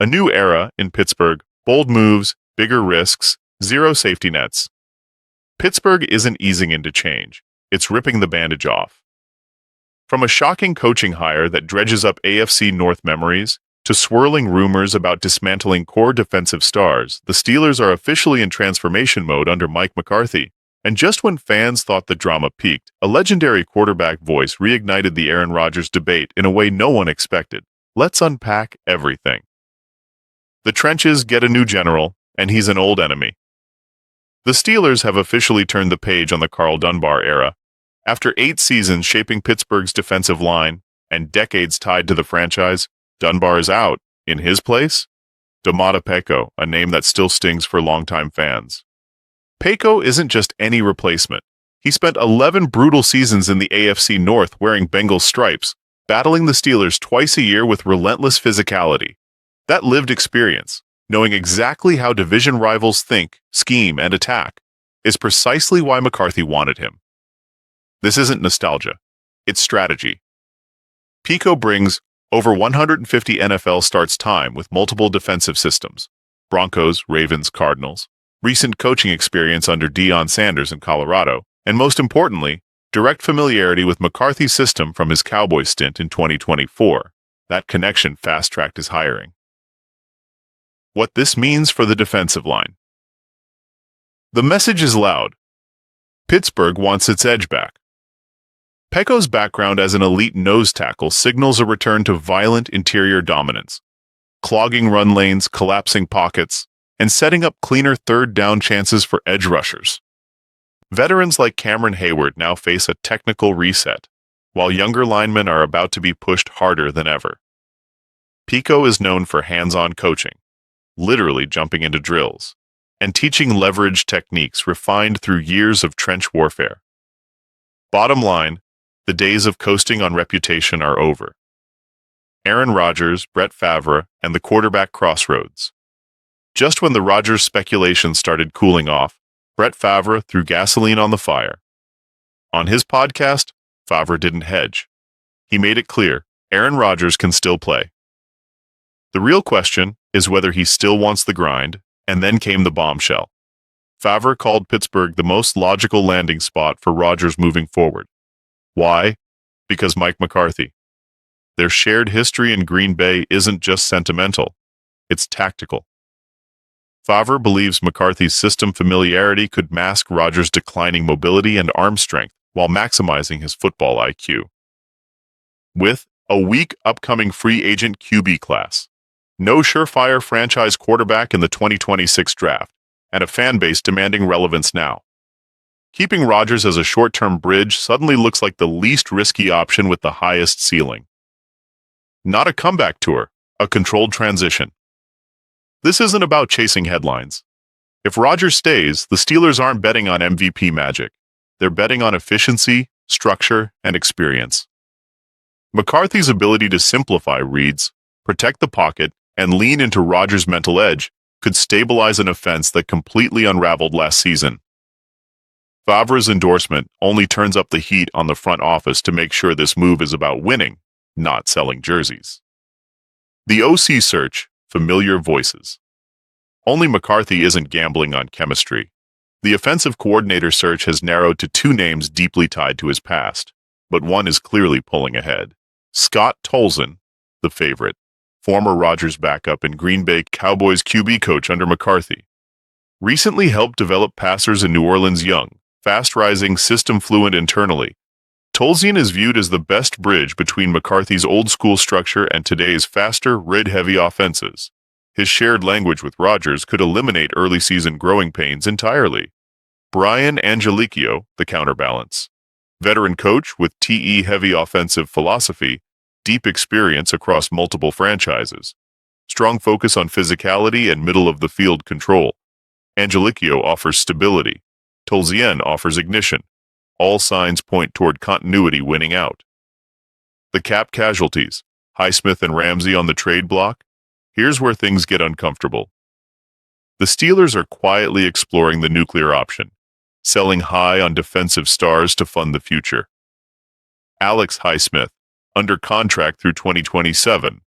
A new era in Pittsburgh, bold moves, bigger risks, zero safety nets. Pittsburgh isn't easing into change. It's ripping the bandage off. From a shocking coaching hire that dredges up AFC North memories, to swirling rumors about dismantling core defensive stars, the Steelers are officially in transformation mode under Mike McCarthy. And just when fans thought the drama peaked, a legendary quarterback voice reignited the Aaron Rodgers debate in a way no one expected. Let's unpack everything. The trenches get a new general, and he's an old enemy. The Steelers have officially turned the page on the Carl Dunbar era. After 8 seasons shaping Pittsburgh's defensive line and decades tied to the franchise, Dunbar is out. In his place, Domata Peko, a name that still stings for longtime fans. Peko isn't just any replacement. He spent 11 brutal seasons in the AFC North wearing Bengals stripes, battling the Steelers twice a year with relentless physicality. That lived experience, knowing exactly how division rivals think, scheme, and attack, is precisely why McCarthy wanted him. This isn't nostalgia. It's strategy. Peko brings over 150 NFL starts time with multiple defensive systems: Broncos, Ravens, Cardinals, recent coaching experience under Deion Sanders in Colorado, and most importantly, direct familiarity with McCarthy's system from his Cowboys stint in 2024. That connection fast-tracked his hiring. What this means for the defensive line. The message is loud. Pittsburgh wants its edge back. Peko's background as an elite nose tackle signals a return to violent interior dominance, clogging run lanes, collapsing pockets, and setting up cleaner third down chances for edge rushers. Veterans like Cameron Hayward now face a technical reset, while younger linemen are about to be pushed harder than ever. Peko is known for hands-on coaching, literally jumping into drills, and teaching leverage techniques refined through years of trench warfare. Bottom line, the days of coasting on reputation are over. Aaron Rodgers, Brett Favre, and the quarterback crossroads. Just when the Rodgers speculation started cooling off, Brett Favre threw gasoline on the fire. On his podcast, Favre didn't hedge. He made it clear, Aaron Rodgers can still play. The real question is whether he still wants the grind, and then came the bombshell. Favre called Pittsburgh the most logical landing spot for Rodgers moving forward. Why? Because Mike McCarthy. Their shared history in Green Bay isn't just sentimental, it's tactical. Favre believes McCarthy's system familiarity could mask Rodgers' declining mobility and arm strength while maximizing his football IQ. With a weak upcoming free agent QB class, no surefire franchise quarterback in the 2026 draft, and a fan base demanding relevance now, keeping Rodgers as a short-term bridge suddenly looks like the least risky option with the highest ceiling. Not a comeback tour, a controlled transition. This isn't about chasing headlines. If Rodgers stays, the Steelers aren't betting on MVP magic. They're betting on efficiency, structure, and experience. McCarthy's ability to simplify reads, protect the pocket, and lean into Rodgers' mental edge could stabilize an offense that completely unraveled last season. Favre's endorsement only turns up the heat on the front office to make sure this move is about winning, not selling jerseys. The OC search, familiar voices. Only McCarthy isn't gambling on chemistry. The offensive coordinator search has narrowed to 2 names deeply tied to his past, but one is clearly pulling ahead. Scott Tolzien, the favorite, former Rodgers backup and Green Bay Cowboys QB coach under McCarthy, recently helped develop passers in New Orleans young, fast-rising, system-fluent internally. Tolzien is viewed as the best bridge between McCarthy's old-school structure and today's faster, rid-heavy offenses. His shared language with Rodgers could eliminate early-season growing pains entirely. Brian Angelicchio, the counterbalance. Veteran coach with TE-heavy offensive philosophy, deep experience across multiple franchises, strong focus on physicality and middle-of-the-field control. Angelicchio offers stability. Tolzien offers ignition. All signs point toward continuity winning out. The cap casualties, Highsmith and Ramsey on the trade block. Here's where things get uncomfortable. The Steelers are quietly exploring the nuclear option, selling high on defensive stars to fund the future. Alex Highsmith, under contract through 2027.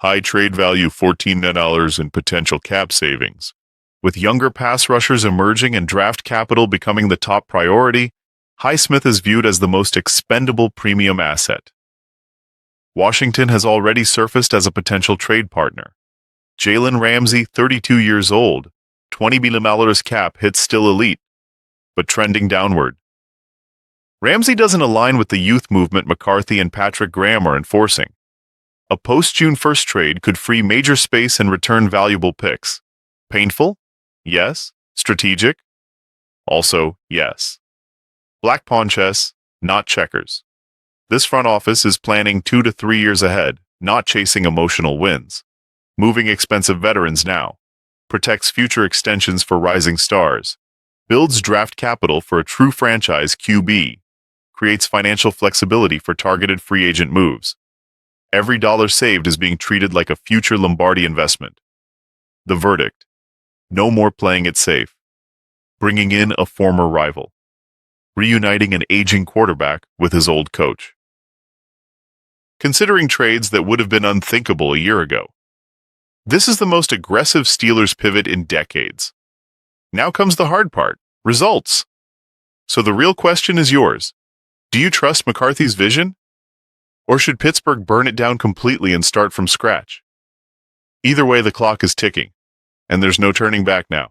High trade value $14 million in potential cap savings. With younger pass rushers emerging and draft capital becoming the top priority, Highsmith is viewed as the most expendable premium asset. Washington has already surfaced as a potential trade partner. Jalen Ramsey, 32 years old, $20 million cap hit still elite, but trending downward. Ramsey doesn't align with the youth movement McCarthy and Patrick Graham are enforcing. A post-June 1st trade could free major space and return valuable picks. Painful? Yes. Strategic? Also, yes. Black pawn chess, not checkers. This front office is planning 2 to 3 years ahead, not chasing emotional wins. Moving expensive veterans now. Protects future extensions for rising stars. Builds draft capital for a true franchise QB. Creates financial flexibility for targeted free agent moves. Every dollar saved is being treated like a future Lombardi investment. The verdict: no more playing it safe. Bringing in a former rival. Reuniting an aging quarterback with his old coach. Considering trades that would have been unthinkable a year ago. This is the most aggressive Steelers pivot in decades. Now comes the hard part: results. So the real question is yours. Do you trust McCarthy's vision? Or should Pittsburgh burn it down completely and start from scratch? Either way, the clock is ticking, and there's no turning back now.